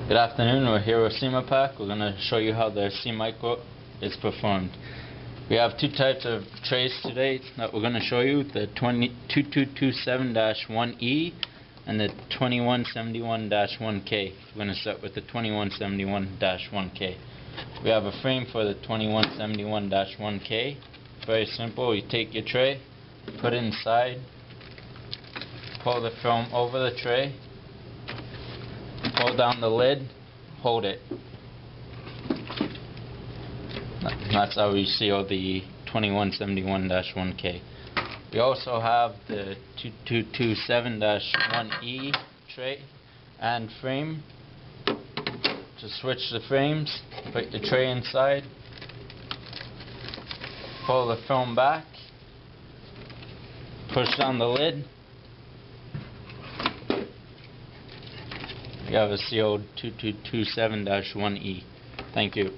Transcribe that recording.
Good afternoon, we're here with cima-pak. We're going to show you how the CiMicro is performed. We have two types of trays today that we're going to show you, the 2227-1E and the 2171-1K. We're going to start with the 2171-1K. We have a frame for the 2171-1K. Very simple, you take your tray, put it inside, pull the film over the tray, pull down the lid, hold it. That's how we seal the 2171-1K. We also have the 2227-1E tray and frame. To switch the frames, put the tray inside, pull the film back, push down the lid. You have a sealed 2227-1E. Thank you.